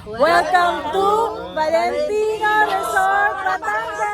Welcome to Valentino Resort, Batangas!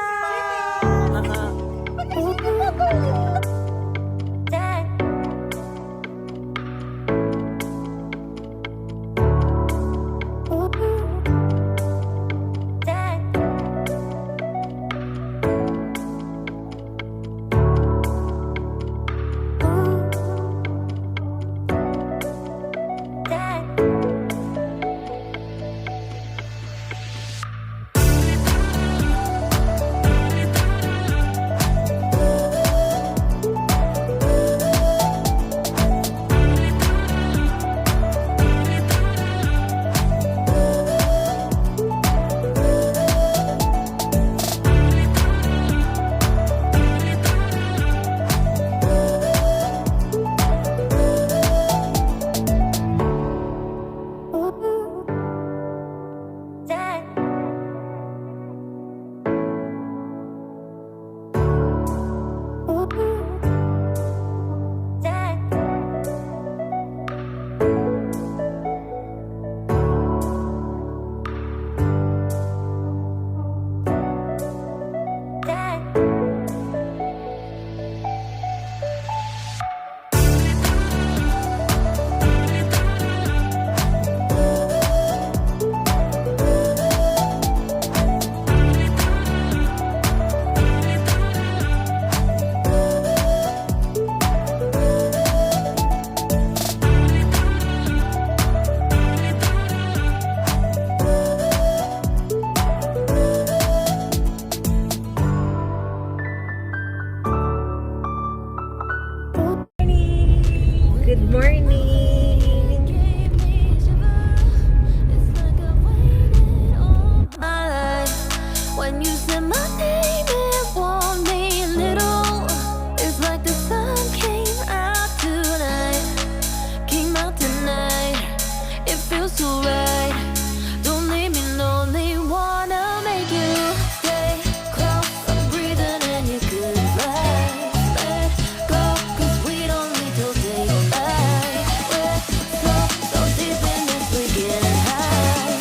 Good morning! When you said my name, it warmed me a little. It's like the sun came out tonight. Came out tonight. It feels so right. Don't leave me lonely. Wanna make you stay close. I'm breathing in your good vibes. Let go, 'cause we don't need to say goodbye. We're so deep in this, we get high.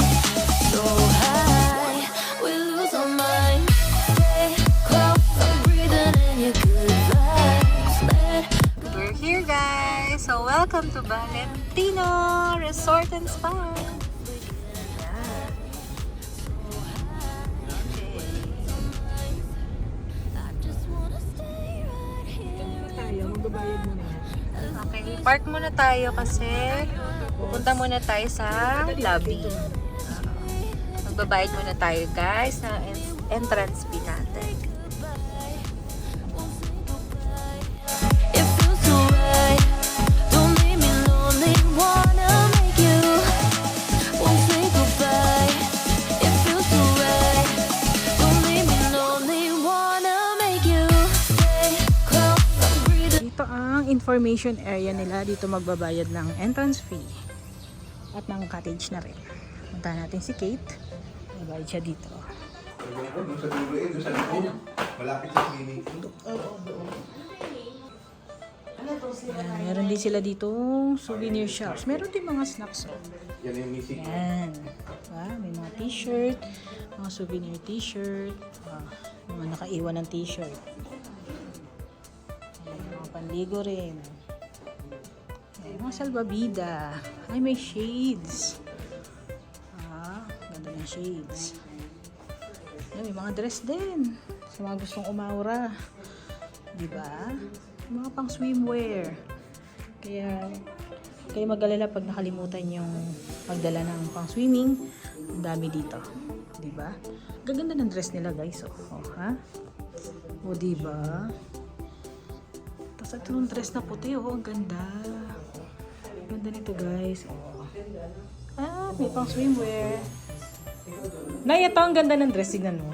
So high, we lose our mind. Stay close, I'm breathing in your good vibes. Let We're here, guys! So, welcome to Valentino Resort and Spa! just wanna stay right here. Okay, park muna tayo kasi pupunta muna tayo sa lobby. Magbabayad muna tayo, guys, ng entrance fee natin. It feels so right. Don't leave me lonely. Wanna make you. Won't say goodbye. It feels so right. Don't leave me lonely. Wanna make you stay close. I'm breathing. Dito ang information area nila. Dito magbabayad ng entrance fee. At ng cottage na rin. Punta natin si Kate. Magbabayad siya dito. Doon sa dulo doon sa loob. Malapit sa swimming pool. Ayan, meron din sila dito souvenir shops. Meron din mga snacks. Oh. Yan yung music. Ayan. May mga t-shirt. Mga souvenir t-shirt. Mga nakaiwan ng t-shirt. Ayan, mga panligo rin. Ayan, mga salbabida. Ay, may shades. Ganda ng shades. Ayan, may mga dress din. Sa mga gustong umaura. Diba? Mga pang swimwear. Kaya mag-alala pag nakalimutan yung pagdala ng pang swimming. Ang dami dito. Diba? Gaganda ng dress nila, guys. Ha? O, diba? Tapos ito yung dress na puti. Ang ganda. Ganda nito, guys. May pang swimwear. Nay, ito ang ganda ng dress. Tignan mo.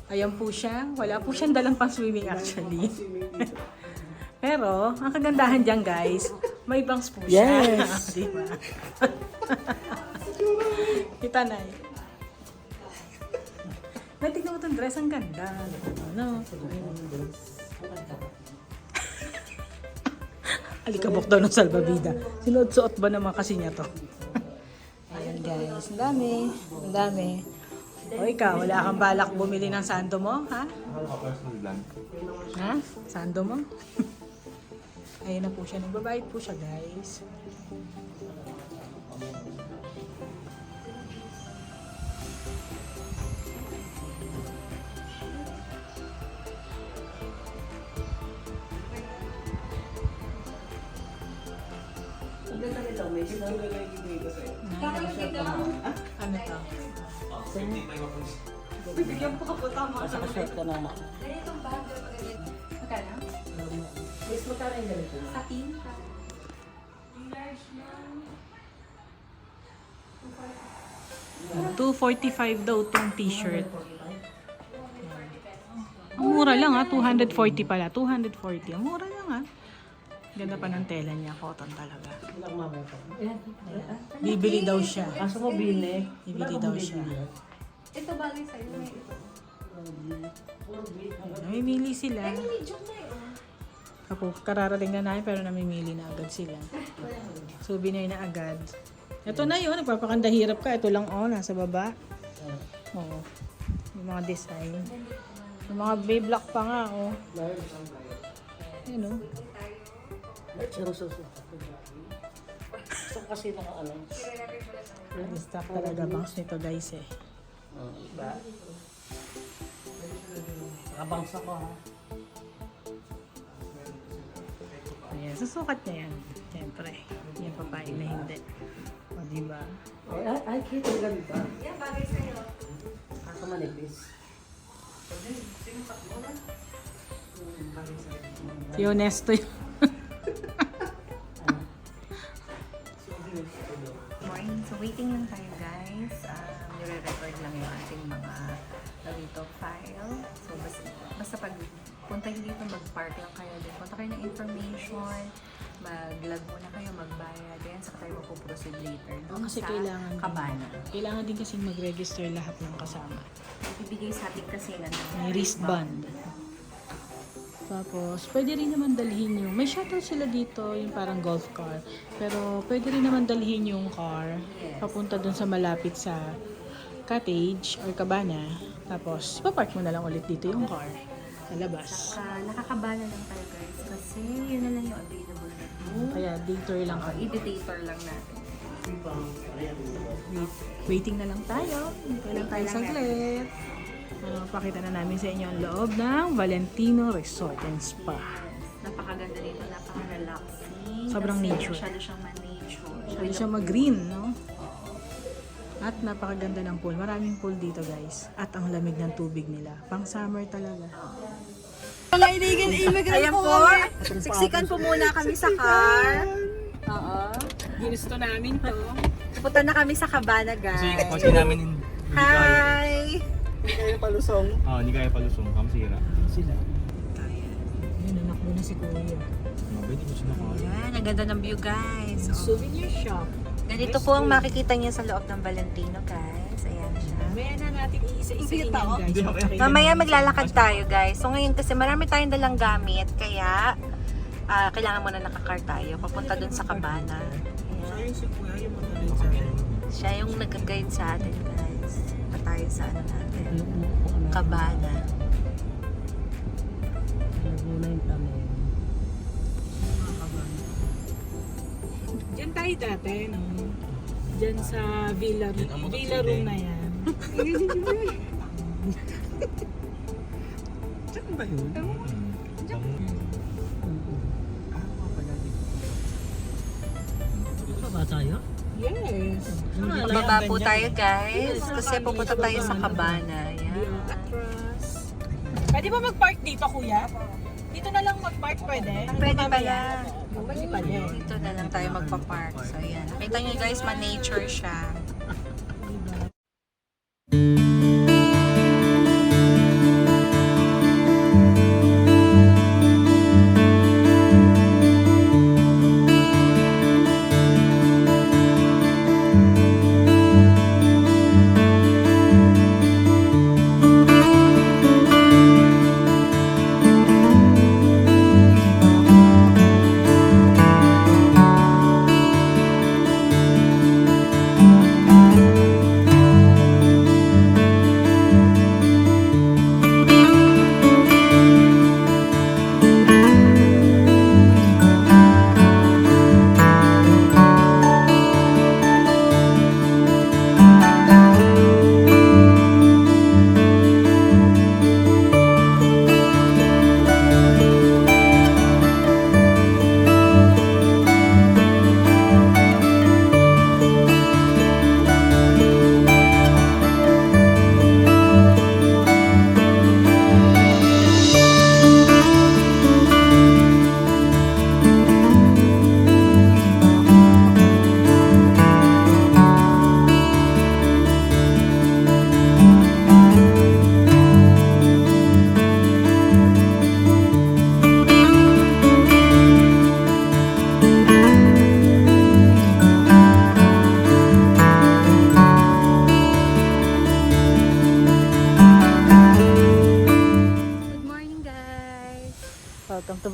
Ayan po siya. Wala po siyang dalang pang swimming actually. Pero, ang kagandahan dyan, guys, may bangs po siya. Yes! Diba? Kita na eh. Tignan mo itong dress. Ang ganda. Ano? Alikabok daw ng salbabida. Sinuot-suot ba naman kasi niya to? guys. Ang dami. Ang dami. O ikaw, wala kang balak bumili ng sando mo, ha? Ano ka personal lang? Ha? Sando mo? Ayun na po siya. Nagbabayad po siya, guys. Ano to? Kasakaswerte ka na. $245 daw tong t-shirt. Ang mura lang ha, 240 pala. 240. Ang mura lang ha. Ganda pa ng tela niya, cotton talaga. Walang mamuta. Bibili daw siya. Kaso mo bili. Bibili daw siya. Ito bagay sa'yo. May ito. Namimili sila. Ako, kararating na namin pero namimili na agad sila. Souvenir na agad. Ito na yun, nagpapakanda hirap ka. Ito lang nasa baba. Oo. Yung mga design. Yung mga Bayblock pa nga, Yun, So. So kasi naka ano. stock talaga bangs nito guys Ba? Nakabangsa ko ha. Ayan, susukat niya yan. Siyempre. Yan papain na hindi. O, diba? Ay, kita ang ganda. Yan, bagay sa'yo. Kaso manipis. Si Honesto yun. Morning. So, waiting lang tayo, guys. Nire-record lang yung ating mga dito file. So, basta pag punta nyo dito, mag-park lang kayo din. Punta kayo ng information, mag-log muna kayo, magbayad. Then, saka tayo mapuproceed later. Doon Kasi sa kailangan din. Cabana. Kailangan din kasi mag-register lahat ng kasama. Ibigay sa ating kasi ng May wristband. Tapos, pwede rin naman dalhin yung, may shuttle sila dito, yung parang golf car. Pero, pwede rin naman dalhin yung car, papunta dun sa malapit sa cottage or cabana. Tapos, papark mo na lang ulit dito yung car sa labas. Saka, nakakabala lang tayo, guys. Kasi, yun na lang yung available na room. Kaya, detour lang kami. I-detator lang natin. Waiting na lang tayo. Hintay lang tayo saglit. Pakita na namin sa inyo ang loob ng Valentino Resort and Spa. Napakaganda dito, napaka-relaxing. Sobrang Kasi nature. Masyado siyang ma-nature. Pwede siya mag-green, no? At napakaganda ng pool. Maraming pool dito, guys. At ang lamig ng tubig nila. Pang summer talaga. Mga illegal immigrant po. Siksikan po muna kami sa car. Oo. Ginusto namin to. Pupunta na kami sa Cabana, guys. Kasi namin hindi Hi! hindi kaya palusong. Kamsira. Sila. Yun, anak mo na si Kuya. Pwede ko sila kaya. Yan, ang ganda ng view, guys. Oh. Souvenir shop. Ganito po ang makikita niya sa loob ng Valentino, guys. Ayan siya. Mamaya na natin iisa-isahin yan, guys. Hindi ako kaya. Mamaya maglalakad tayo, guys. So ngayon kasi marami tayong dalang gamit, kaya kailangan muna naka-car tayo. Papunta dun sa Cabana. Ayan. Si Kuya yung magaling sa akin. Siya yung nag-guide sa atin, guys. Pa tayo sa ano natin. Cabana. Nagmuna yung kami. Diyan tayo dati, no? Diyan sa villa, Yan ang motor villa room city. na yan. Saan ba yun? Baba tayo? Yes. Baba po tayo, guys. Kasi pupunta tayo sa Cabana. Ayan. Pwede ba mag-park dito, kuya? Dito na lang mag-park, pwede? Pwede pala. Pwede pala. Dito na lang tayo magpa-park. So, ayan. Nakita nyo, guys, ma-nature siya.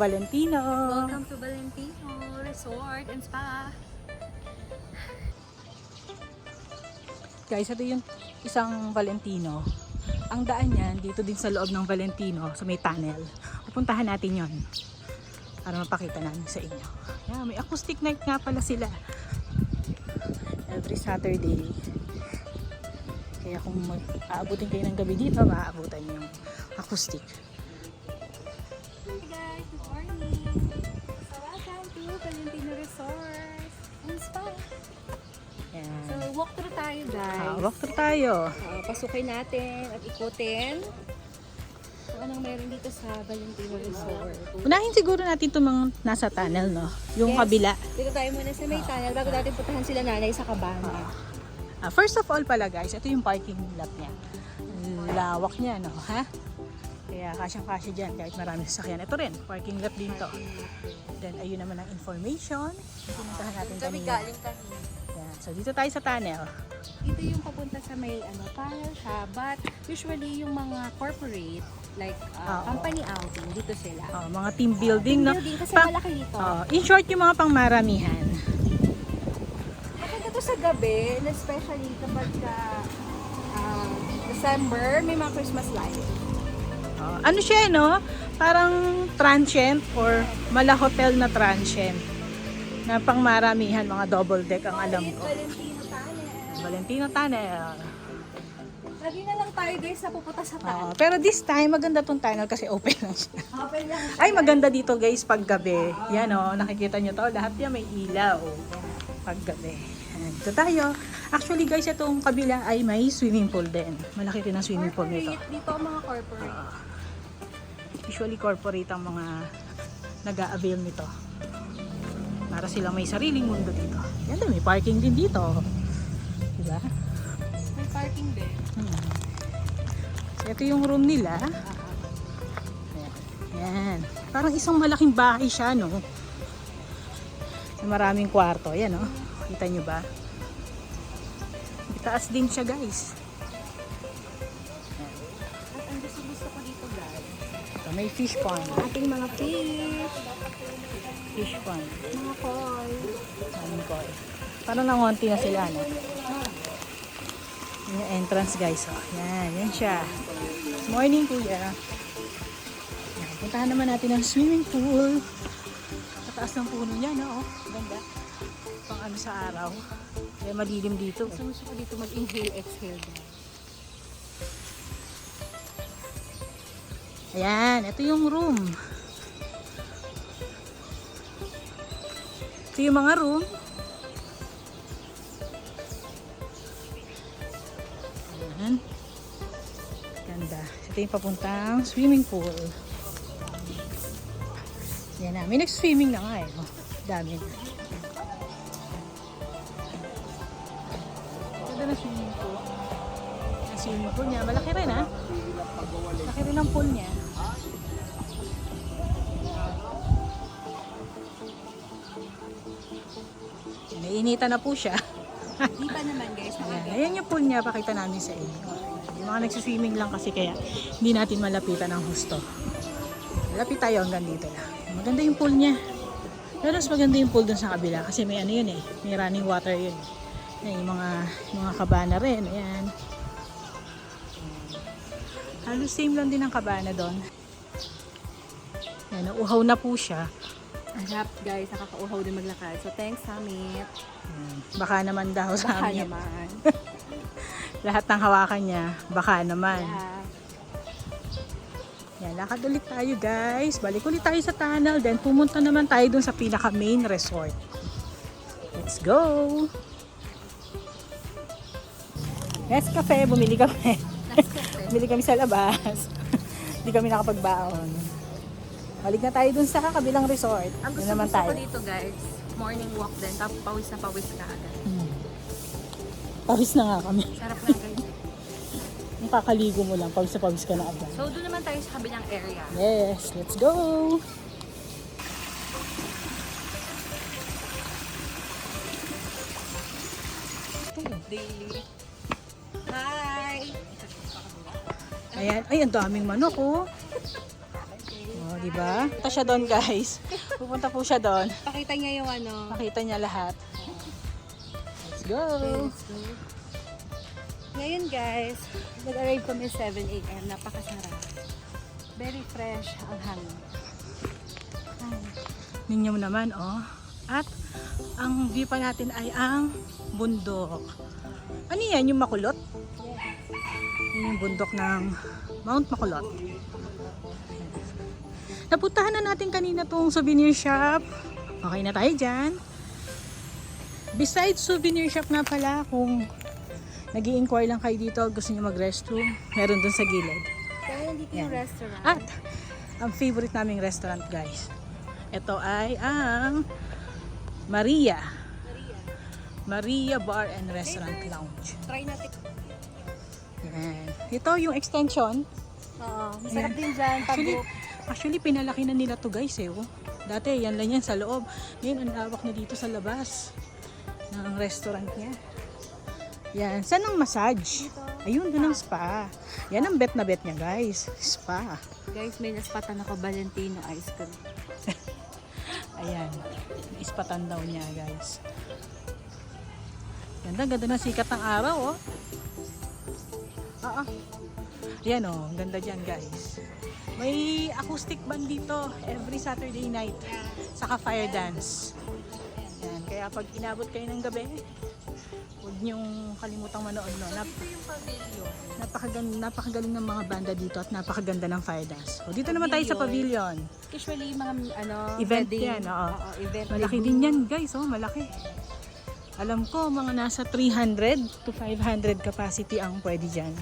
Valentino. Welcome to Valentino Resort and Spa. Guys, ito yung isang Valentino. Ang daan niyan dito din sa loob ng Valentino sa may tunnel. Pupuntahan natin yon para mapakita namin sa inyo. Yeah, may acoustic night nga pala sila every Saturday. Kaya kung aabutin kayo ng gabi dito, maaabutan yung acoustic. Hey guys, good morning. So welcome to Valentino Resort and Spa. Yan. So walk through tayo guys. Walk through tayo. Pasukin natin at ikutin kung anong meron dito sa Valentino Resort. Unahin siguro natin itong mga nasa tunnel, no? Yung Yes. kabila. Dito tayo muna sa may tunnel bago natin puntahan sila nanay sa kabana. First of all pala guys, ito yung parking lot niya. Lawak niya, no? Ha? Kaya kasyang-kasya dyan kahit maraming sasakyan. Ito rin, parking lot din to. Then, ayun naman ang information. Pinuntahan natin Kami kanina. galing kanina. Yan. So, dito tayo sa tunnel. Ito yung papunta sa may tunnel siya, but usually yung mga corporate like company outing dito sila. Mga team building, no? Building kasi Pa- malaki dito. In short, yung mga pangmaramihan. Maganda to sa gabi, and especially kapag December, may mga Christmas lights. Ano siya, no? Parang transient or mala hotel na transient. Na pangmaramihan, mga double deck ang alam ko. Valentino Tunnel. Valentino Tunnel. Lagi na lang tayo guys na pupunta sa tunnel. Pero this time, maganda tong tunnel kasi open lang siya. Open lang. Ay, maganda dito guys pag gabi. Yan o, nakikita nyo to. Lahat yan may ilaw pag gabi. Ayan, dito tayo. Actually guys, itong kabila ay may swimming pool din. Malaki rin ang swimming pool nito. Corporate, dito ang mga corporate. Usually corporate ang mga nag-a-avail nito. Para silang may sariling mundo dito. Yan din, may parking din dito. Diba? May parking din. So, ito yung room nila. Yan. Parang isang malaking bahay siya, no? Maraming kwarto. Yan, no? Kita nyo ba? Itaas din siya, guys. At ang gusto ko dito guys, Ito, may fish pond. ating mga fish, Fish pond. mga koi. Maraming koi. Parang nangonti na sila, no? Yung entrance, guys. Oh. Yan siya. Morning, kuya. Yan, puntahan naman natin ang swimming pool. Kataas ng puno niya, no? Oh, ganda. Pang ano sa araw. Kaya madilim dito. So gusto ko dito mag-inhale, exhale guys. Ayan, ito yung room. Ito yung mga room. Ayan. Ganda. Ito yung papuntang swimming pool. Yan na. May nag-swimming na nga eh. Oh, dami na. Ganda na swimming pool. Ang swimming pool niya. Malaki rin ha. Malaki rin ang pool niya. Nainitan na po siya. Di pa naman guys, Ayan, ayan yung pool niya, pakita namin sa inyo. Yung mga nagsiswimming lang kasi kaya hindi natin malapitan ng husto. Lapit tayo hanggang dito lang. Maganda yung pool niya. Pero mas maganda yung pool dun sa kabila kasi may ano yun eh, may running water yun. Ayan, yung mga kabana rin, ayan. Halos same lang din ang kabana doon. Ayan, nauhaw na po siya. Ang harap guys, nakakauhaw din maglakad. So thanks Summit. Baka naman daw sa Baka amin. naman. Lahat ng hawakan niya, baka naman. Yeah. Yan, lakad ulit tayo guys. Balik ulit tayo sa tunnel. Then pumunta naman tayo dun sa pinaka main resort. Let's go! Next cafe, bumili kami. Bumili kami sa labas. Hindi kami nakapagbaon. Balik na tayo dun sa kabilang resort. Ang Yun gusto naman ko dito guys, morning walk din. Tapos pawis na pawis ka agad. Pawis na nga kami. Sarap na guys. Yung kakaligo mo lang, pawis na pawis ka na agad. So doon naman tayo sa kabilang area. Yes, let's go! Daily. Hi! Ayan, ay ang daming manok oh. Oh, di ba? Punta siya doon, guys. Pupunta po siya doon. Pakita niya yung ano. Makita niya lahat. Let's go! Ngayon guys, nag-arrive kami 7 a.m. Napakasarap. Very fresh ang hangin. Ninyo naman, oh. At ang view pa natin ay ang bundok. Ano yan? Yung Makulot? Yan yung bundok ng Mount Makulot. Napuntahan na natin kanina tong souvenir shop. Okay na tayo dyan. Besides souvenir shop nga pala, kung nag-i-inquire lang kayo dito, gusto nyo mag-restroom, meron dun sa gilid. Kaya nandito yung restaurant. At ang favorite naming restaurant, guys. Ito ay ang Maria Bar and Restaurant Lounge. Try natin. Yan. Ito yung extension. Oo, masarap din dyan. Actually, pinalaki na nila to, guys. Oh. Dati, yan lang yan sa loob. Ngayon, ang lawak na dito sa labas ng restaurant niya. Yan. Saan ang massage? Ayun, doon ang spa. Yan ang bet na bet niya, guys. Spa. Guys, may naspatan ako Valentino ice cream. Ayan. Ispatan daw niya, guys. Ganda, ganda ng sikat ng araw, oh. Ayan, oh. Ganda dyan, guys. May acoustic band dito every Saturday night. Saka fire dance. Ayan. Kaya pag inabot kayo ng gabi, huwag niyong kalimutang manood, no? Napakagaling ng mga banda dito at napakaganda ng fire dance. O, dito naman tayo sa pavilion. Usually, mga Event wedding, yan, oo. Event. Malaki din yan, guys, oh, malaki. Alam ko, mga nasa 300 to 500 capacity ang pwede dyan.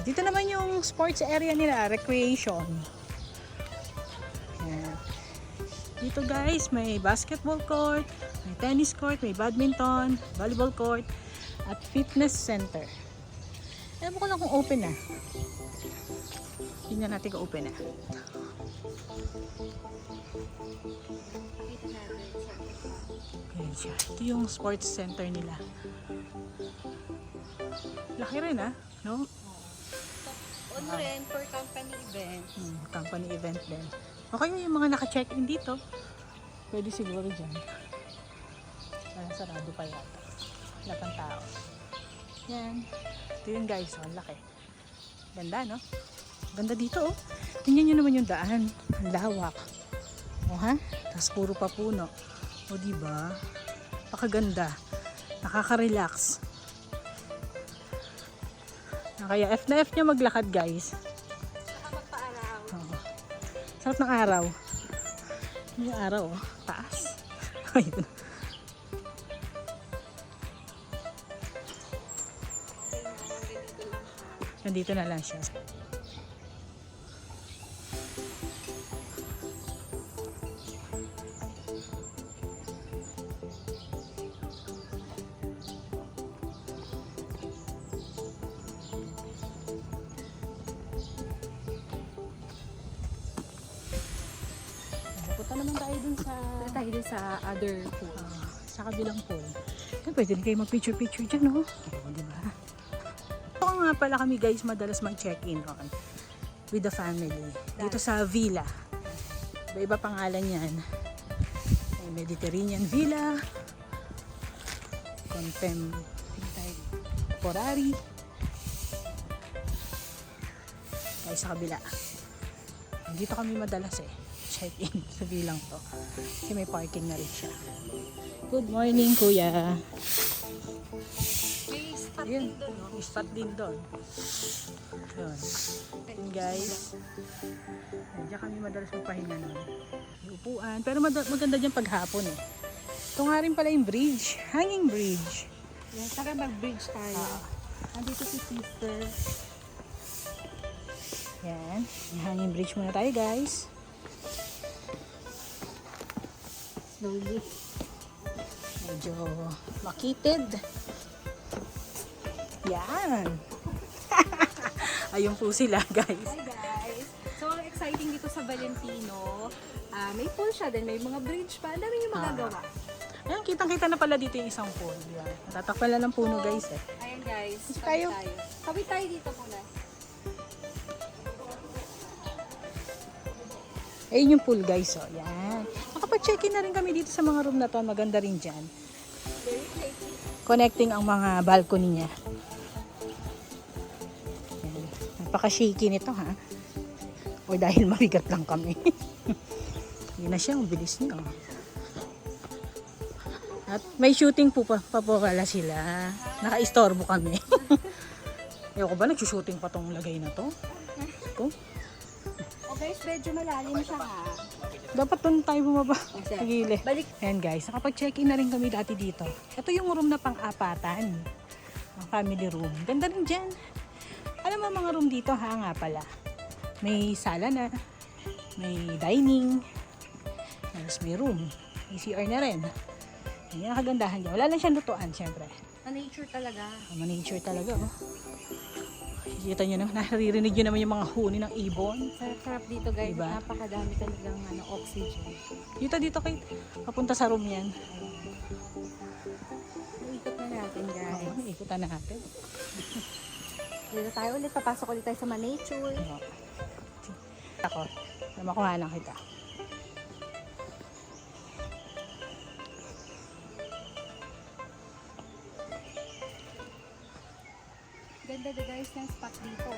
Dito naman yung sports area nila, recreation. Yan. Dito, guys, may basketball court, may tennis court, may badminton, volleyball court, at fitness center. Alam ko lang kung open na. Tingnan natin kung open na. Ayan siya. Ito yung sports center nila. Laki rin, no? On rin for company event. Company event din. Okay, yung mga naka-check-in dito, pwede siguro dyan. Sarado pa yata. Wala pang tao. Yan. Ito yun, guys. Ang laki. Ganda, no? Ganda dito, oh. Tingnan nyo naman yung daan. Ang lawak. O, ha? Tapos puro pa puno. O, diba? Pakaganda. Nakaka-relax. Kaya F na F nyo maglakad, guys. Saka magpa-araw. Oo. Sarap ng araw. Yung araw, oh. Taas. Ayun. Nandito na lang siya. Punta naman tayo dun sa Tayo din sa other pool. sa kabilang pool. Pwede rin kayo mag-picture-picture dyan, no? Oo, diba? Ito nga pala kami, guys, madalas mag-check-in on with the family. Dito sa villa. Iba pangalan yan. May Mediterranean Villa, Contemporary. Tayo sa kabila. Dito kami madalas check-in sa villang to. Kasi may parking na rin siya. Good morning, kuya. May spot Ayun, din doon, no? may spot din doon. Yun. Yun, guys. Diyan kami madalas magpahinga nun. May upuan. Pero maganda dyan paghapon, eh. Ito nga rin pala yung bridge. Hanging bridge. Yan, tara mag-bridge tayo. Andito si sister. Yan. May hanging bridge muna tayo, guys. Slowly. Medyo makitid. Yan. Ayun po sila, guys. Hi guys! So, ang exciting dito sa Valentino, may pool siya din, may mga bridge pa, ang dami yung magagawa. Ayun, kitang-kita na pala dito yung isang pool. Yan. Natatakpan lang ng puno, guys, eh. Ayan guys, Tayo. Kawit tayo dito muna. Ayun yung pool guys, oh. Yan. Nakapag-check-in na rin kami dito sa mga room na to. Maganda rin dyan. Connecting ang mga balcony niya. Yan. Napaka-shaky nito ha. O dahil mabigat lang kami. Hindi na siya, ang bilis niya. Oh. At may shooting po pa po pala sila. Naka-istorbo kami. Ewan ko ba, nagsushooting pa tong lagay na to? Ito. Oh guys, medyo malalim siya ha. Dapat doon tayo bumaba. Sa gilid. Balik. Ayan guys, nakapag-check-in na rin kami dati dito. Ito yung room na pang-apatan. Ang family room. Ganda rin dyan. Alam mo mga room dito ha nga pala. May sala na. May dining. Tapos may room. May CR na rin. Yan ang kagandahan dyan. Wala lang siyang lutuan syempre. Nature talaga. Nature talaga oh. Kita nyo na, naririnig nyo naman yung mga huni ng ibon. Sarap dito guys. Diba? Napakadami talagang oxygen. Dito kay papunta sa room yan. Ikot na natin guys. Ikutan na natin. Dito tayo ulit. Papasok ulit tayo sa nature. Ako, na makuha na kita. Ganda guys ng spot dito.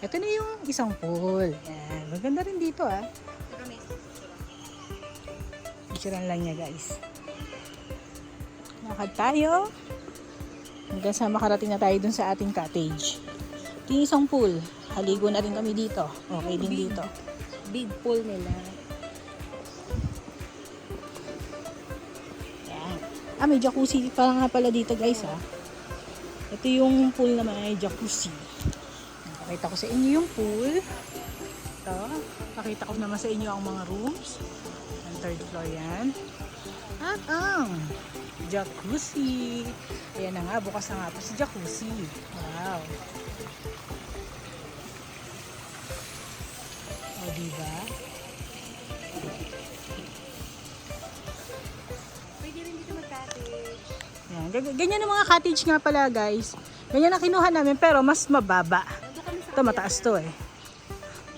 Ito na yung isang pool. Yan. Maganda rin dito ah. Picturean lang niya guys. Lakad tayo. Hanggang sa makarating na tayo dun sa ating cottage. Ito yung isang pool. Haligo na rin kami dito. Okay din dito. Big pool nila. Yan. Ah, may jacuzzi pa nga pala dito guys ah. Ito yung pool na may jacuzzi. Pakita ko sa inyo yung pool. Ito. Pakita ko naman sa inyo ang mga rooms. Ang third floor yan. At ang jacuzzi. Ayan na nga, bukas na nga po si jacuzzi. Wow. O, diba? Pwede rin dito mag-cottage. Yan. Ganyan ang mga cottage nga pala guys. Ganyan ang kinuha namin pero mas mababa. Ito mataas to eh.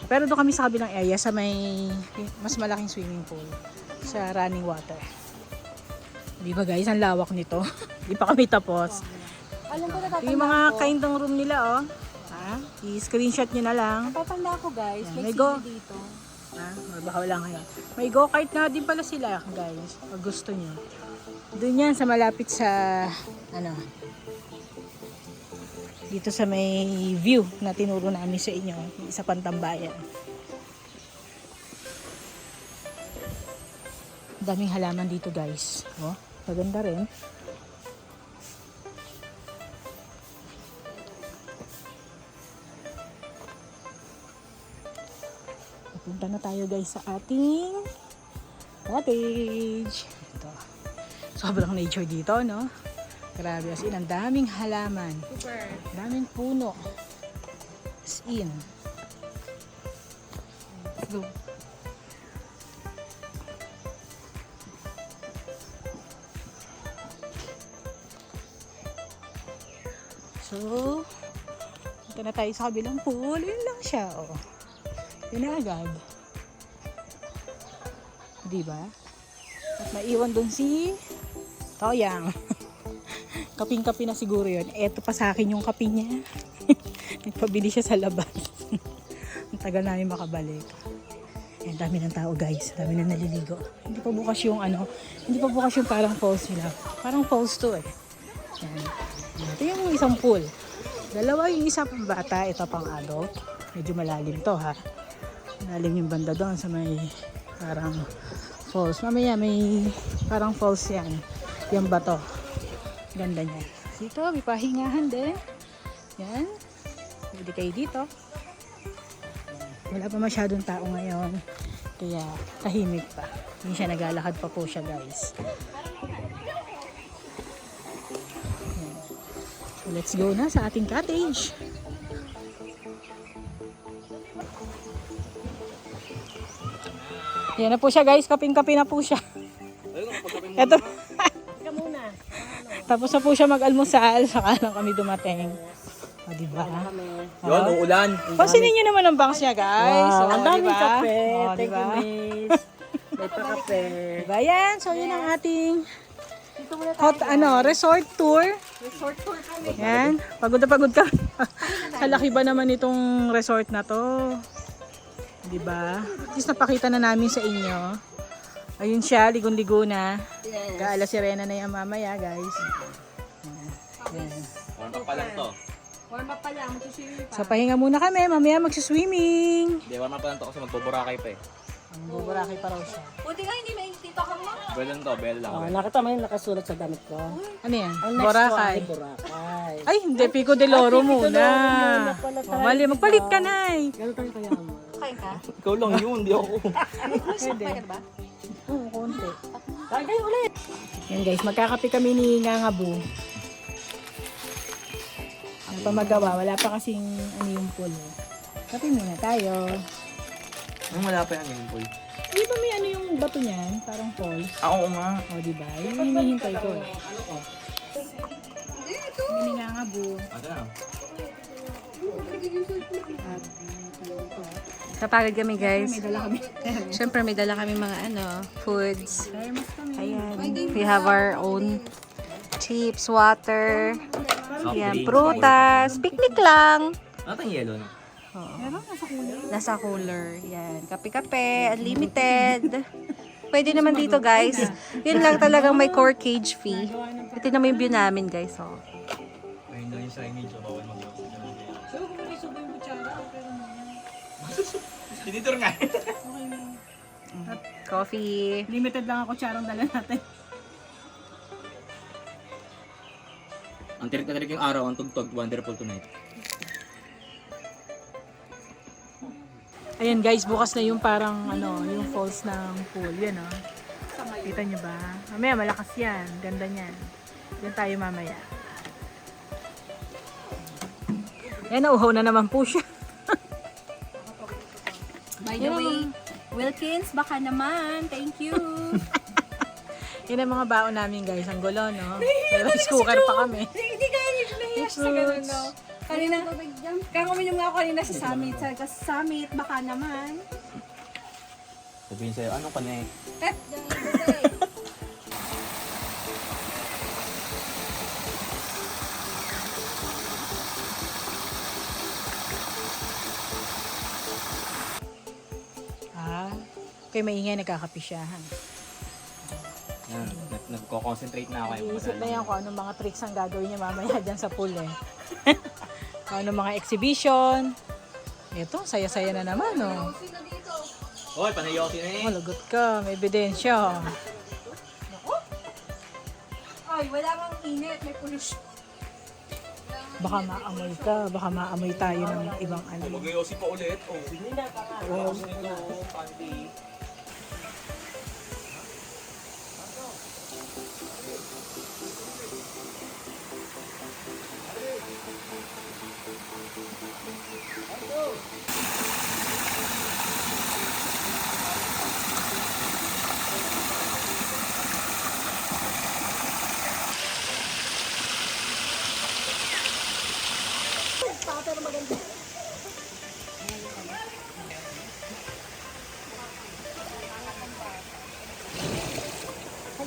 Pero doon kami sa kabilang area sa may mas malaking swimming pool. Sa running water. Di ba guys, ang lawak nito. Di pa kami tapos. Alam ko Ito natatanda yung mga ko. kind ng room nila oh. Ha? I-screenshot nyo na lang. Natatanda ko guys. Yan, May may go. sili dito. Ha? Baka wala ngayon. May go-kart nga din pala sila guys. Pag gusto nyo. Doon yan sa malapit sa ano dito sa may view na tinuro namin sa inyo sa Pantambayan. Daming halaman dito guys. Oh, maganda rin. Punta na tayo guys sa ating cottage. Ito. Sobrang nature dito, no? Grabe, as in, ang daming halaman. Super. Daming puno. As in. Go. So, punta na tayo sa kabilang pool. Yun lang siya, oh. Yun na agad. Diba? At maiwan dun si Toyang. Kaping-kapi na siguro yun. Eto pa sa akin yung kapi niya. Nagpabili siya sa labas. Ang tagal namin makabalik. Ang dami ng tao guys. Dami na naliligo. Hindi pa bukas yung ano. Hindi pa bukas yung parang falls nila. Parang falls to eh. Yan. Ito yung isang pool. Dalawa yung isa pang bata. Ito pang adult. Medyo malalim to ha. Malalim yung banda doon sa may parang falls. Mamaya may parang falls yan. Yung bato. Ganda niya. Dito, may pahingahan din. Yan. Pwede kayo dito. Wala pa masyadong tao ngayon. Kaya tahimik pa. Hindi siya naglalakad pa po siya guys. Yan. So let's go na sa ating cottage. Yan na po siya guys. Kaping-kapi na po siya. Ito. Tapos na po siya mag-almusal, saka lang kami dumating. O, diba? Yun, uulan. Pansinin nyo naman ang bangs niya, guys. Wow, O, ang daming diba? kape. O, Thank diba? you, Miss. May pa-kape. Diba yan? So, yun ang ating resort tour. Resort tour kami. Yan. Pagod na pagod ka. Kalaki ba naman itong resort na to? Diba? At least napakita na namin sa inyo. Ayun siya, ligon-ligo na. Gaala sirena na yan mamaya, guys. Yan. Warm up pa lang to. Warm up pa lang, mag-swimming pa. So, pahinga muna kami. Mamaya magsiswimming. Hindi, warm up pa lang to kasi magbuburakay pa eh. Ang buburaki pa raw siya. Buti nga hindi may tito ka mo. Bell lang to, bell lang. Oh, nakita mo yung nakasulat sa damit ko. Ano yan? Ang next Boracay. one ay Boracay. Ay, hindi. Pico de Loro muna. muna pala tayo. Mali, magpalit ka na eh. Gano'n tayo kaya mo? Kain ka? Ikaw lang yun, di ako. Pwede. Kain ba? Oo, konti. Kain kayo ulit. Yan guys, magkakape kami ni Ngangabu. Ano pa magawa? Wala pa kasing yung pool. Kape muna tayo. Ang wala pa yan yung pool. Di ba may yung bato niyan? Parang falls. Oo nga. O, di ba? Yung hinihintay ko eh. Kami ni Ngangabu. Ano na? Kapagod kami guys. Siyempre may dala kami mga foods. Ayan. We have our own chips, water, yan, prutas, picnic lang. Ano tayong yellow na? Nasa cooler. Yan. Kape-kape, unlimited. Pwede naman dito guys. Yun lang talagang may core cage fee. Ito naman yung view namin guys. Oh. Ayun lang yung signage o bawal mag-lock. Tinitur nga. Coffee. Limited lang ako charang dala natin. Ang tirik na tirik yung araw, ang tugtog, wonderful tonight. Ayan guys, bukas na yung parang yung falls ng pool. Yan Kita nyo ba? Mamaya malakas yan. Ganda niyan. Yan tayo mamaya. Yan, nauhaw na naman po siya. By the way, Wilkins, baka naman. Thank you. Yan ang mga baon namin guys. Ang gulo, no? May rice cooker pa kami. Hindi ka nahiya sa ganun, no? Kanina, kaya uminom nga ako kanina sa summit. Sabi ko, sa summit, baka naman. Sabihin sa'yo, anong connect? Pep, Okay, maingay, nagkakape siya. Yan, nagko-concentrate na ako. Iisip na yan kung anong mga tricks ang gagawin niya mamaya dyan sa pool eh. Kung anong mga exhibition. Ito, saya-saya na naman, no? Hoy, panayosi na eh. Oh, lagot ka, may ebidensya. Ay, wala kang init. May pollution. Baka maamoy ka, baka maamoy tayo ng ibang Mag-yosi pa ulit. Oh, hindi na ka nga. Oh, panty.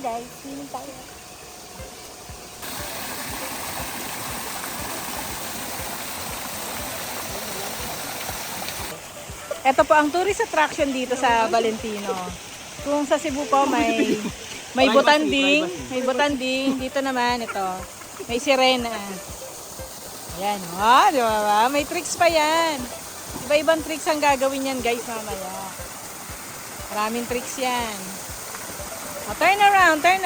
Guys, swimming tayo. Ito po ang tourist attraction dito sa Valentino. Kung sa Cebu po may botanding, dito naman ito. May sirena. Ayan, di ba? May tricks pa yan. Iba-ibang tricks ang gagawin yan, guys, mamaya. Maraming tricks yan. Oh, turn around. Diba?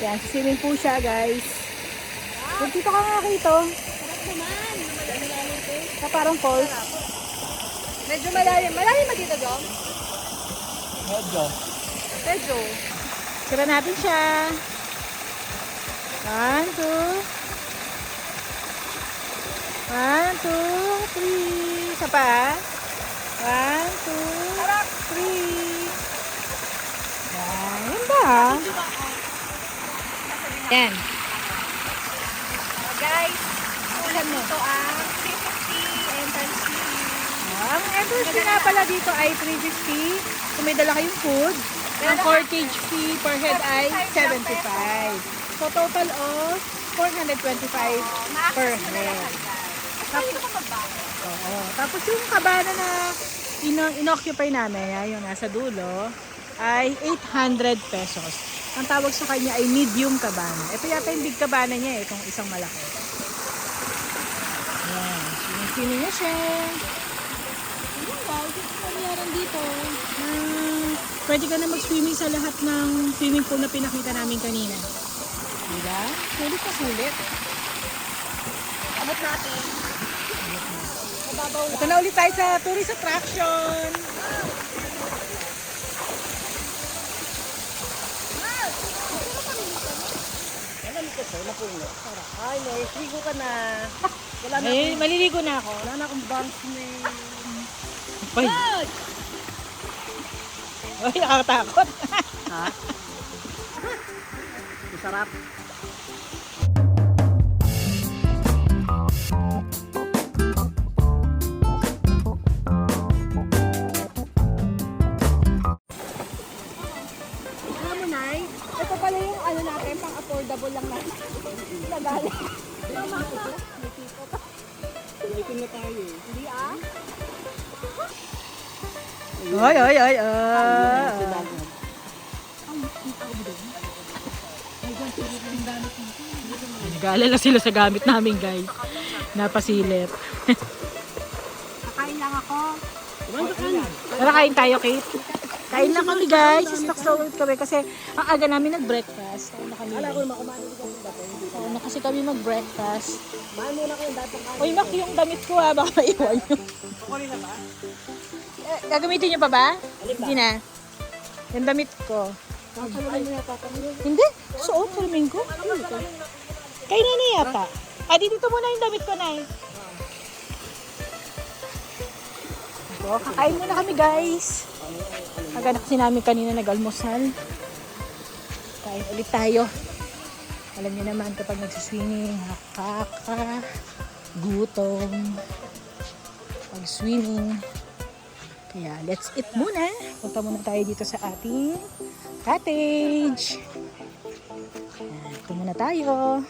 Yan, swimming po siya, guys. Dito ka nga rito. Parang falls. Medyo malalim. Malalim ba dito, Dom? Medyo. Tira natin siya. 1, 2. 1, 2, 3. Isa pa. 1, 2, 3. Yan ba? Yan. Guys, ulan nito ang 350 entrance fee. Ang entrance fee nga pala dito ay 350. Kung may dala kayong food, ang corkage fee per head ay 75. So total of 425 per head. Oo. Tapos yung kabana na inoccupy namin, yung nasa dulo, ay 800 pesos. Ang tawag sa kanya ay medium kabana. Ito yata yung big kabana niya, itong isang malaki. Ayan. Swimming niya siya. Ayan guys, ito nangyari dito. Pwede ka na mag-swimming sa lahat ng swimming pool na pinakita namin kanina. Diba? Sulit na sulit. Abot natin. Ito na ulit tayo sa tourist attraction. Alam ko sa'yo, napuno. Ay, ligo ka na. Wala na, Eh, maliligo na ako. wala na akong bangs na Ay! Ay, nakakatakot. Ha? Masarap. Alam mo, Nay, ito pala yung ano natin, pang affordable lang natin. Lagali. Lighting na tayo eh. Hindi ah. Ay, ay, ay, ay. Nag-aalala sila sa gamit namin, guys. Napasilip. Kakain lang ako. Tara, kain tayo, Kate. Kain lang kami, guys. Stock sa ulit kami kasi ang aga namin nag-breakfast. Kain na kami. Wala ko naman kumain ko sa dati. Kain na kasi kami mag-breakfast. Maan muna ko yung dati ng Uy, Mac, yung damit ko ha. Baka maiwan nyo. Ako rin na ba? Gagamitin nyo pa ba? Hindi na. Yung damit ko. Kakalunan mo yata kami. Hindi. Suot, salamin ko. Kay Nene yata. Ah, dito muna yung damit ko, Nay. So, kakain muna kami, guys. Agad kasi namin kanina nag-almusal. Kain ulit tayo. Alam niyo naman kapag nagsiswimming, gutom. Pag swimming. Kaya, let's eat muna. Punta muna tayo dito sa ating cottage. Ito muna tayo.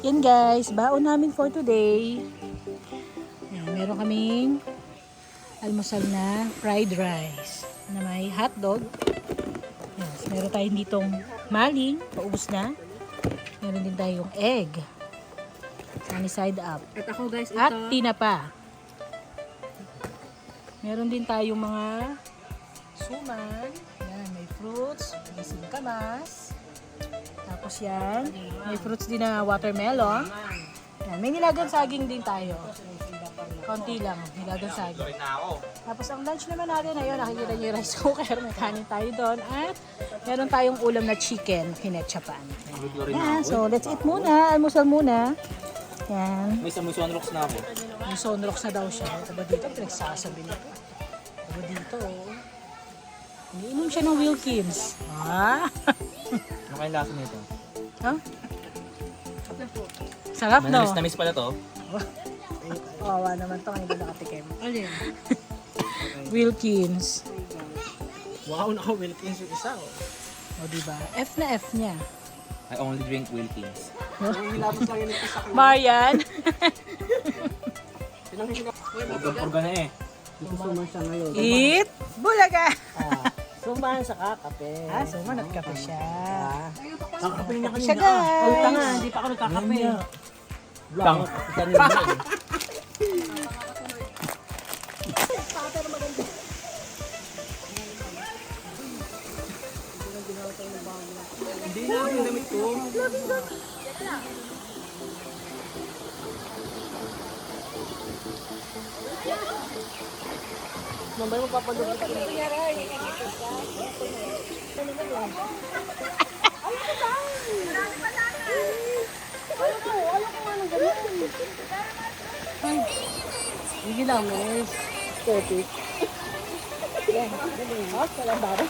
Yan guys, baon namin for today. Yan, meron kaming almusal na fried rice na may hotdog. Yan, meron tayong ditong maling, paubos na. Meron din tayong egg. Sunny side up. At ako guys, At tinapa. Meron din tayong mga suman. Yan, may fruits, may singkamas. Tapos yan, may fruits din na watermelon. Yan, may nilagang saging din tayo. Konti lang, nilagang saging. Tapos ang lunch naman natin ayun, nakikita niyo yung rice cooker, may kanin tayo doon. At meron tayong ulam na chicken, hinetchapan. Yan, so let's eat muna, almusal muna. Yan. May sunrocks na ako. May sunrocks na daw siya. Aba dito, pinagsasabi nito. Aba dito, oh. Iniinom siya ng Wilkins. Ah? Ano kayong lasa nito? Huh? Sarap, no? Manamis na miss pala to. Kawawa naman to, ngayon nakatikim. Alin? Wilkins. wow, naka-Wilkins yung isa oh. O, diba? F na F niya. I only drink Wilkins. Ilabas lang yun yung isa ko. Marian. Purga na eh. Suman siya ngayon. Eat. Bulaga. Suman sa kakape. Ah, suman at kape siya. Kakape niya Siya, guys. Oh, tanga, hindi pa ako nagkakape. Tang. Hindi na yung damit ko. Mamay mo papalugan ka na. Sige lang, miss. Topic. Yan, galing. Wala baro.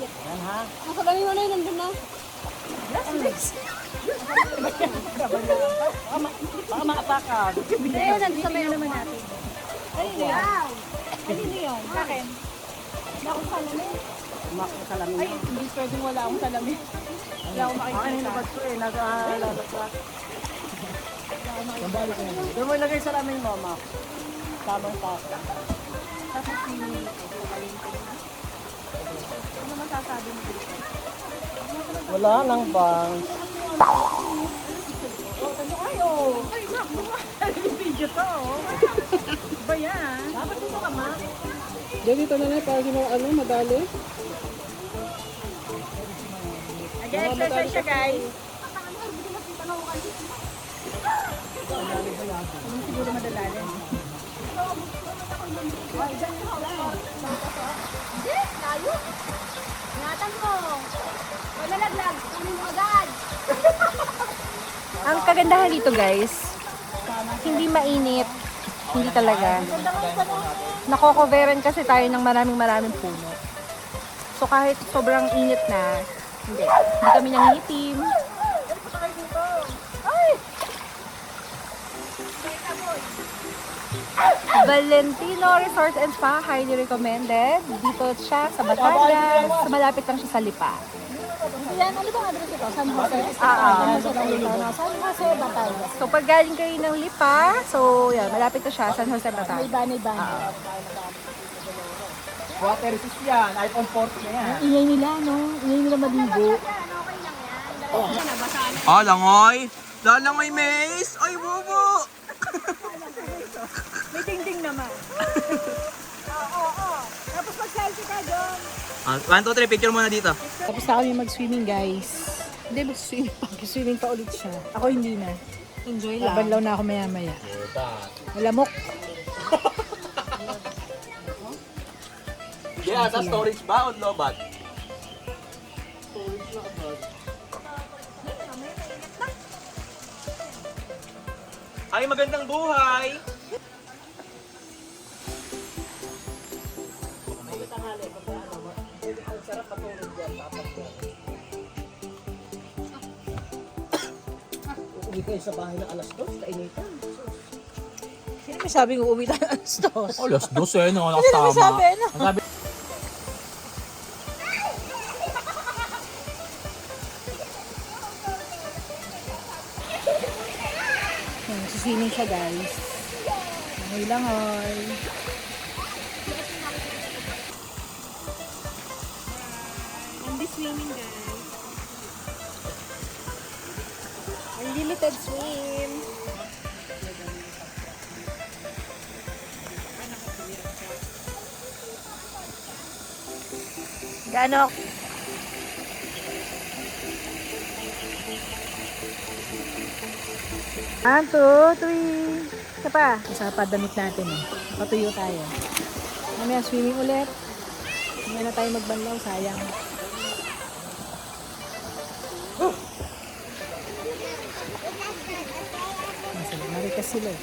Yan ha. Nasa galing mo na yun, nandun na. Baka maapakan. Ayun, nandun sa mayo naman natin. Wow! Kanino yun? Sa akin? Wala akong salamin. Makakalamin. Ay, hindi pwedeng wala akong salamin. Wala akong Akin makikita. na ba't ko eh, nag-aalalapat. Doon mo ilagay sa lamin mo, ma. Tamang tako. Tapos pinili ko. Ano masasabi mo dito? Wala nang bangs. Ay, oh! Ay, naku! Video to, oh! Ba yan? Dapat dito ka, ma? Dito na lang, para di mo madali. Nag-exercise siya, guys. Hindi siguro madalalim. Layo. Ingatan mo. Wala laglag. Kunin mo agad. Ang kagandahan dito guys, hindi mainit. Hindi talaga. Nako-coveran kasi tayo ng maraming puno. So kahit sobrang init na, hindi kami nangitim. Valentino Resort and Spa, highly recommended. Dito siya sa Batangas. Malapit lang siya sa Lipa. Yan, ano bang address ito? San Jose? San Jose, Batangas. So pag galing kayo ng Lipa, so yan, malapit na siya, San Jose, May Batangas. bani-bani. Water resist yan. iPhone 14 na yan. Ingay nila, no? Ingay nila maligo. Ah, langoy. Lalangoy, Mace. Ay, bobo. May ding-ding naman. Tapos mag-selfie ka doon. 1, 2, 3. Picture muna dito. Tapos na kami mag-swimming, guys. Hindi, mag-swimming pa. Swimming pa ulit siya. Ako hindi na. Enjoy lang. Labanlaw na ako maya-maya. Malamok. Yeah, sa storage ba o lobat? Ay, magandang buhay! Uuwi kayo sa bahay ng alas 2, kainitan. Sino may sabing uuwi tayo alas 2? Alas 12, no? Sino may sabi? Ano? Swimming siya, guys. Langoy. Hindi swimming, guys. Unlimited swim. Gaano? One, two, three. Isa pa. Sa padamit natin eh. Patuyo tayo. Mamaya swimming ulit. Hindi na tayo magbanlaw, sayang. Marikas sila eh.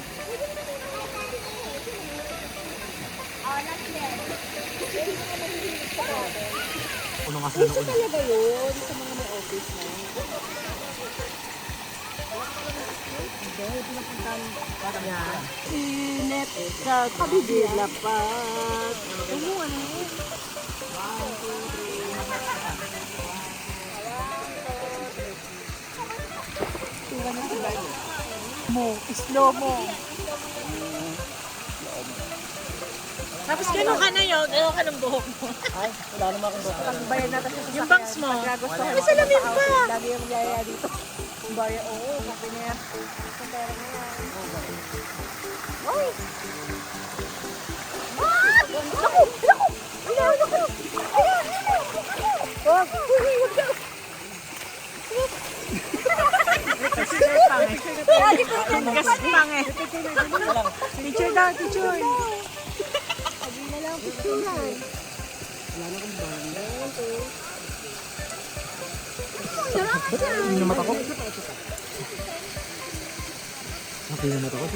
Ano nga sila noon? Talaga yun sa mga may office na. Init sa kabibilapat. Umuwan eh. Slow mo. Tapos gano'n ka na yun, gano'n ka ng buhok mo. Ay, wala naman akong bata. Bayan natin sa Yung bangs mo. May salamin pa! Lagi yung yaya dito. Bayan, oo, kape na yan. Ang pera na yan. Ay! Ah! Naku! Naku! Ayaw! Naku! Ayaw! Wag! Wag ka! Picture daw, picture. Sabi na lang, picturean. Hindi na mata ko. Hindi na mata ko,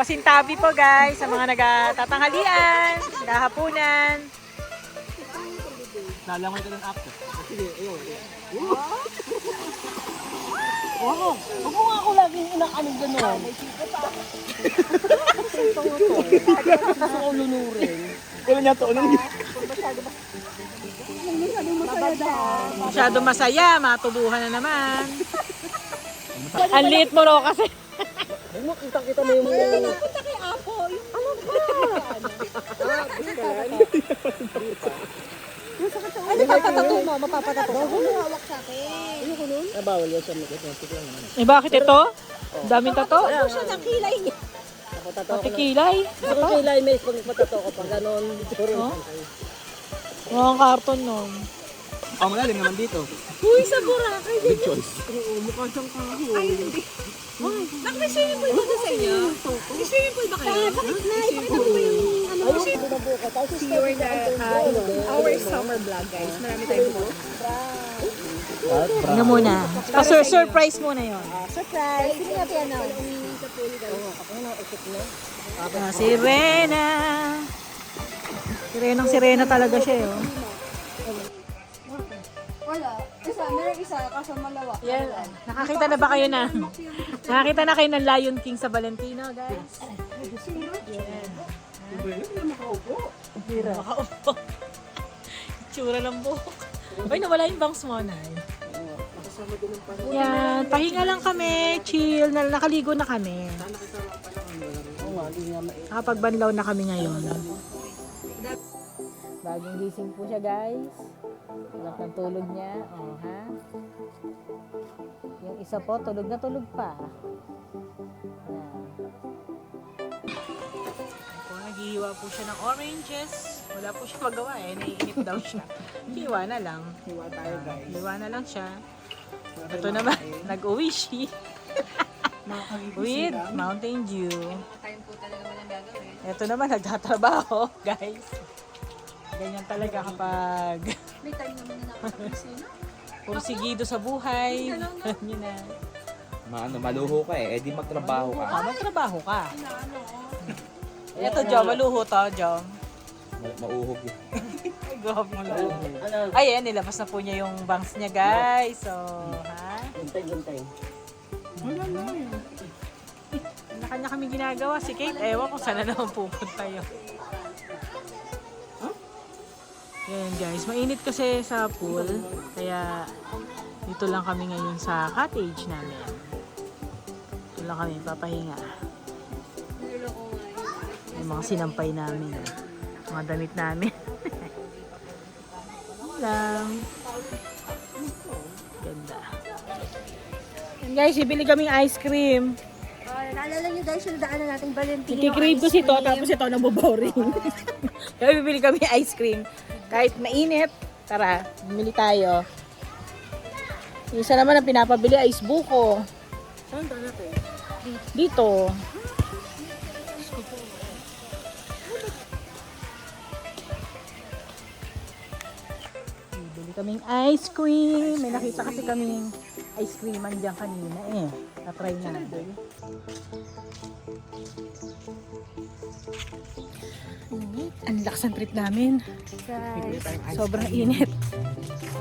pasintabi po guys sa mga nagtatanghalian, naghahapunan. Lalangoy ka ng after. Sige, ayun. Wow! Ako nga ako laging inakanin gano'n. Gusto ko lunurin. Wala niya to. Masyado masaya, matubuhan na naman. Ang liit mo raw kasi. Ay mo, kita-kita mo yung mga... Nakita kay Apo. Ano ba? Ano papatato mo? Mapapatato mo? Huwag mo hawak sa akin. Ah, bawal yan sa magnetic lang. Eh bakit ito? Ang daming tato. Ano siya ng kilay niya? Ako tato Pati ko na. kilay. Gusto ko kilay, may pag patato ko pag gano'n. Oh? Mukhang karton nun. Ang malalim naman dito. Uy, sa Boracay. Good choice. May swimming pool ba doon sa inyo? May swimming pool ba kayo? Bakit na? Ipakita mo ba yung ano? See you in our summer vlog, guys. Marami tayong po. Ano muna? Pa-surprise muna yun. Surprise! Hindi natin ano. Si Rena. Si Rena talaga siya yun. Wala. Meron isa, kaso malawa. Yan. Nakakita na ba kayo na? Nakakita na kayo ng Lion King sa Valentino, guys? Yan. Hira. Makaupo. Itsura ng buhok. Ay, nawala yung bangs mo, Nay. Yan. Pahinga lang kami. Chill. Nakaligo na kami. Nakapagbanlaw na kami ngayon. Bagong gising po siya, guys. Tulak ng tulog niya. Oh, ha? Yung isa po, tulog na tulog pa. Yan. Ako, naghihiwa po siya ng oranges. Wala po siya magawa eh. Naiinip daw siya. Hiwa na lang. Hiwa tayo guys. Hiwa na lang siya. Ito naman, nag-uwishi. With Mountain Dew. Time po talaga walang gagawin. Ito naman, nagtatrabaho, guys. Ganyan talaga kapag May time naman na nakakapagsin. pursigido sa buhay. Yun na. Maluho ka eh. Di magtrabaho ka. Magtrabaho ka. Ito, Jom. Maluho to, Jom. Mauhog yun. Ay, gob mo lang. Ay, ayan, nilabas na po niya yung bangs niya, guys. So, ha? Guntay. Kanya kami ginagawa. Si Kate, ewan kung saan na naman pupunta yun. Yan, guys. Mainit kasi sa pool. Kaya, dito lang kami ngayon sa cottage namin. Dito lang kami papahinga. Yung mga sinampay namin. Mga damit namin. Lang. Ganda. Yan guys, bibili kaming ice cream. Naalala niyo guys, yung daanan nating Valentino. Ikikrave ko si to, tapos ito naboboring. Kaya bibili kami ice cream. Kahit mainit, tara, bumili tayo. Yung isa naman ang pinapabili ay buko. Saan ba natin? Dito. Bibili kaming ice cream. May nakita kasi kaming ice creaman dyan kanina eh. Na-try natin. Ang lakas ng trip namin. Guys, Sobrang init.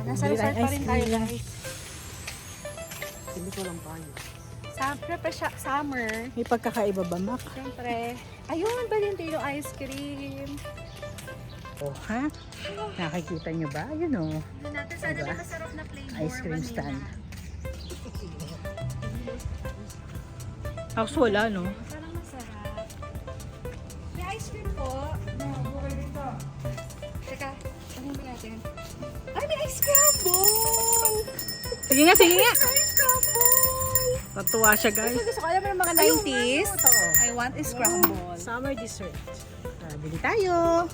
nasa resort pa rin tayo guys. Hindi ko lang tayo. Siyempre siya, summer. May pagkakaiba ba, Mac? Siyempre. Ayun, Valentino ice cream. Oh, ha? Nakikita nyo ba? Ayun oh. Doon natin sana Diba? may masarap na flavor. Ice cream vanilla. stand. Tapos wala, no? Parang masarap. May ice cream po. Teka, ano ba natin? Ay, may ice crumble! Sige nga, sige nga! Ice crumble! Natuwa siya, guys. Gusto ko alam mo yung mga 90s. I want is crumble. Summer dessert. Bili tayo.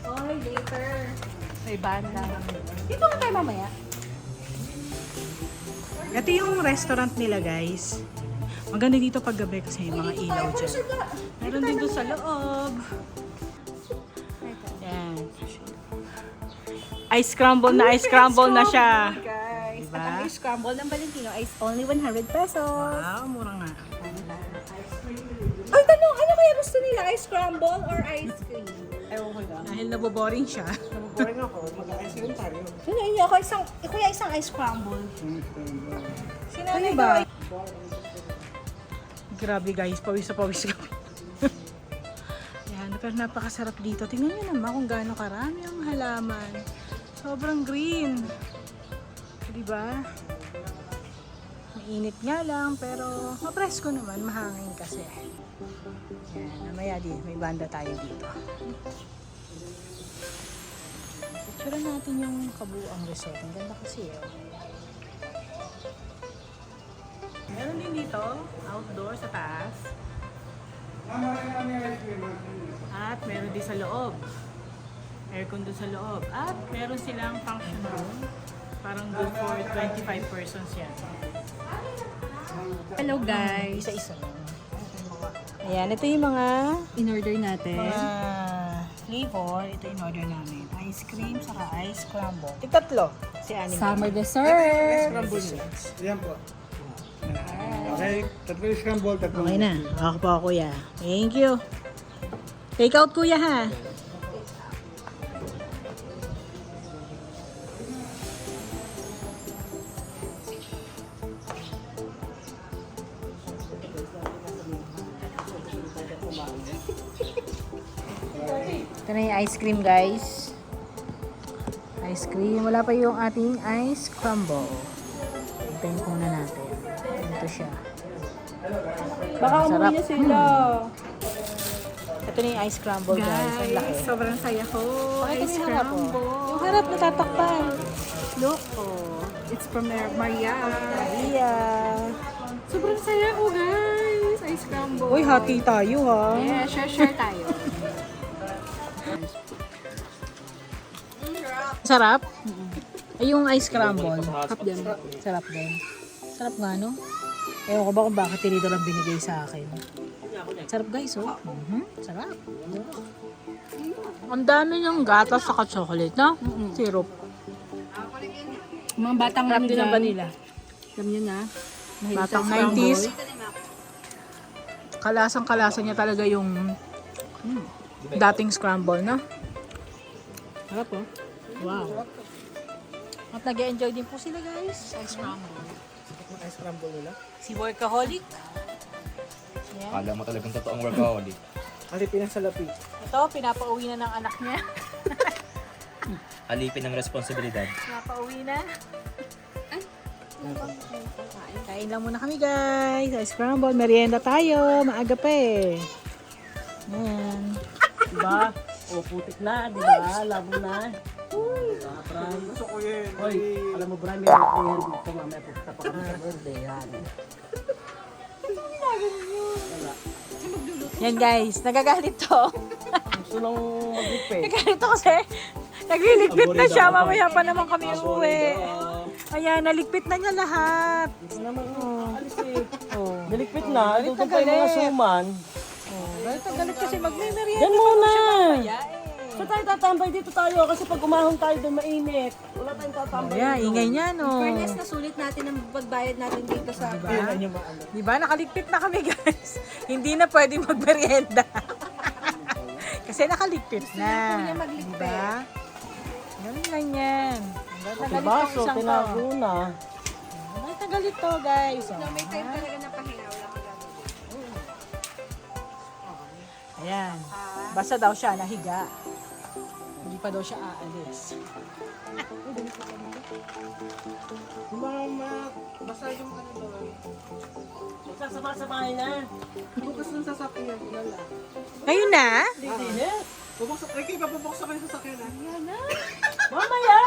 Oy, later. May banda. Dito ka tayo mamaya. Ito yung restaurant nila, guys. Maganda dito pag gabi kasi may mga ilaw dyan. Meron din doon sa loob. Yan. Ice crumble na siya. Guys, Diba? at ang ice crumble scramble ng Valentino is only 100 pesos. Wow, mura nga. Ay, tanong, ano kaya gusto nila? Ice scramble or ice cream? Ewan ko lang. Dahil naboboring siya. Boring ako. Mag-ice cream tayo. Sino inyo? Ako kuya isang ice scramble. Ano ba? Grabe guys, pawis na pawis kami. Yan, pero napakasarap dito. Tingnan nyo naman kung gaano karami ang halaman. Sobrang green. Diba? Mainit nga lang, pero mapresko naman, mahangin kasi. Yan, namaya din, may banda tayo dito. Picture natin yung kabuuang resort. Ang ganda kasi Meron din dito, outdoor sa taas. At meron din sa loob. Aircon doon sa loob. At meron silang function room. Parang good for 25 persons yan. Hello guys. Isa-isa lang. Ayan, ito yung mga In-order natin. flavor. Ito yung order namin. Ice cream, saka ice scramble. Tatlo. Si Annie. Summer dessert. Yan po. Okay, tatlo yung scramble, tatlo. Okay na. Ako po, kuya. Thank you. Take out, kuya, ha? Ito na yung ice cream, guys. Ice cream. Wala pa yung ating ice crumble. Hintayin ko muna natin. Ito siya. Baka umuwi na sila. Ito na yung ice crumble, guys. Ang laki. Sobrang saya ko. Pakita mo Ice yung harap, oh. scramble. Yung harap natatakpan. Look, oh. It's from Maria. Maria. Sobrang saya ko, guys. Ice scramble. Uy, hati tayo, ha? Yeah, share tayo. Sarap? Ay, yung ice crumble. Sarap din. Sarap nga, no? Ewan ko ba kung bakit tinito lang binigay sa akin. Sarap, guys, oh. Sarap. Ang dami ng gatas saka chocolate, no? Syrup. Mga batang Sarap din ang vanilla. Alam nyo na. Batang 90s. Kalasang-kalasa niya talaga yung dating scramble, no? Sarap, oh. Wow. At nag-enjoy din po sila, guys. Ice scramble. Ice scramble nila. Si Workaholic. Yan. Kala mo talagang totoong workaholic. Alipin ang salapi. Ito, pinapauwi na ng anak niya. Alipin ng responsibilidad. Pinapauwi na. Kain lang muna kami, guys. Ice scramble. Merienda tayo. Maaga pa eh. Yan. Diba? O, putik na, diba? Labo na. Gusto ko yun. Hoy, alam mo, Brian, may birthday dito. Mamaya pupunta pa kami sa birthday. Yan. Yan, guys. Nagagalit to. Gusto lang mag-ipit. Nagagalit to kasi nagliligpit na siya. Mamaya pa naman kami uuwi. Ayan, naligpit na niya lahat. Ito naman, alis eh. Nalikpit na. Ito pa yung mga suman. Galit na galit kasi magme-merienda. Yan muna. Kaya So tayo tatambay dito tayo kasi pag umahon tayo doon mainit. Wala tayong tatambay. yeah, ingay niya, no? Fairness na sulit natin ang pagbayad natin dito sa... Diba? Nakaligpit na kami, guys. Hindi na pwede magmerienda. Kasi nakaligpit na. niya magligpit. Diba? Ganun lang yan. Sa baso, tinago na. Galit na galit to, guys. No, may time talaga na pahinga. Wala kang gagawin. Ayan. Basta daw siya nahiga. Hindi pa daw siya aalis. Mama, basta yung ano doon. Magsasama-samahin na. Bukas ng sasakyan, kilala. Ngayon na? Hindi. Bubuksan, Ricky, papabuksan kayo sa sasakyan na. Yan na. Mamaya!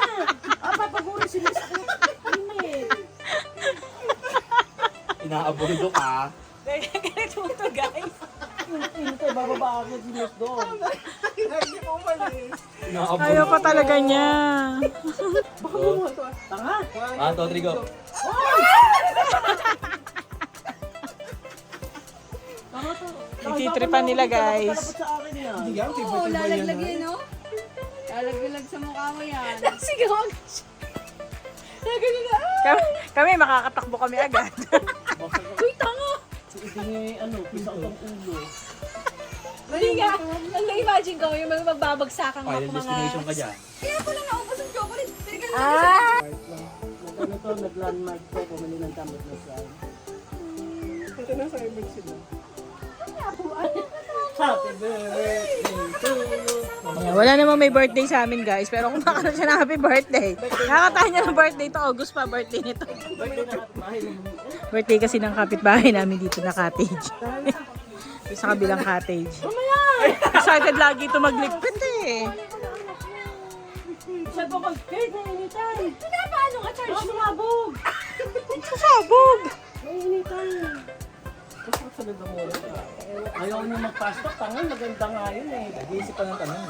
Papaguli si Miss Cook. Init. Inaabuldo ka. Ganito to, guys. Init eh, bababa ako si Miss doon. Hindi mo umalis. Ayaw pa talaga niya. Tanga. 1, 2, 3, go. Ititripan nila, guys. Sa akin yan. Oo, lalaglag yun, no? Lalaglag sa mukha mo yan. Nasigaw siya. Kami makakatakbo kami agad. Uy, tanga! Hindi nga ano, pisa ko ang ulo. Mali nga. Nag-imagine ko yung magbabagsakan ko Final mga... destination ka dyan. Kaya ko lang naubos ang chocolate. Ano to, nag-landmark ko, pumili ng tambot na slime. Ito na sa image sila. Happy birthday to you. Yeah, wala namang may birthday sa amin guys, pero kung makakaroon siya ng happy birthday. Nakakatahan niya ng birthday to, August pa birthday nito. Birthday na kapitbahay ng Birthday kasi ng kapitbahay namin dito na cottage. Sa kabilang cottage. Excited lagi ito magligpit eh. Siya po mag-skate na anytime. Paano ka, Charles? Sumabog! Sasabog! May anytime. Tapos magsunod na muna. Ayaw niyo mag-pastok, tangan, maganda nga yun eh. Nag-iisip pa ng tanong.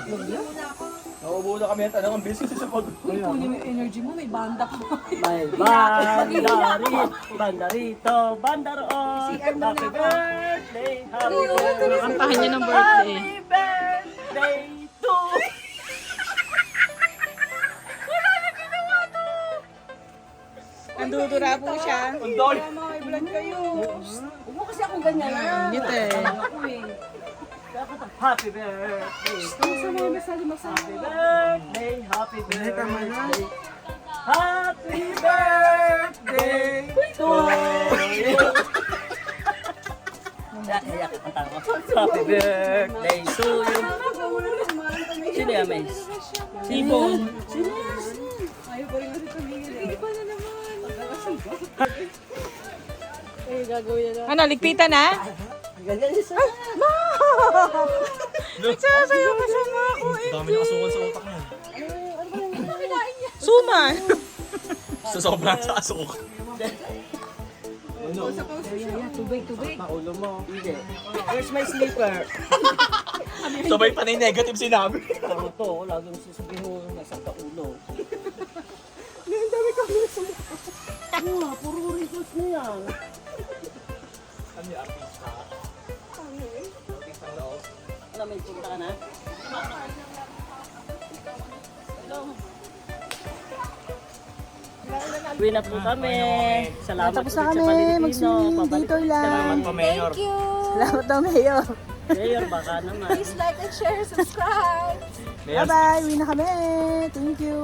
Nauubo na kami ang tanong. Ang business sa pag... Kunin mo yung energy mo, may banda ka. May banda rito, banda roon. Happy birthday, happy birthday. Kantahan niya ng birthday. Happy birthday to Nandudura po siya. Ang doli! Huwag mo kasi akong ganyan. Init eh. Ako eh. Happy birthday to you. Happy birthday, happy birthday. Happy birthday to you. Iyak ang tao. Happy birthday to you. Sino yan, Mace? Sibon. Sino yan? Ayaw ko rin kasi tumingin. Hindi pa na naman. Ano, ligpitan na? Nagsasayaw kasama ako. Dami na kasukal sa utak mo. Suman! Sa sobrang sa asukal. Tubig. Maulo mo. Hindi. Where's my slipper? Sabay pa na yung negative sinabi. Ano to? Laging sasabihin mo nasa kaulo. Oo, puro resource na yan. Ano yung artista? Artista na ako. Alam mo, punta ka na? Uwi na po kami. Salamat Tapos na ulit sa kami. Palilipino. Mag-swimming Pabalik dito ulit lang. kami. Pa Mayor. Salamat daw, Mayor. Mayor, baka naman. Please like and share, subscribe. Mayor. Bye-bye. Uwi na kami. Thank you.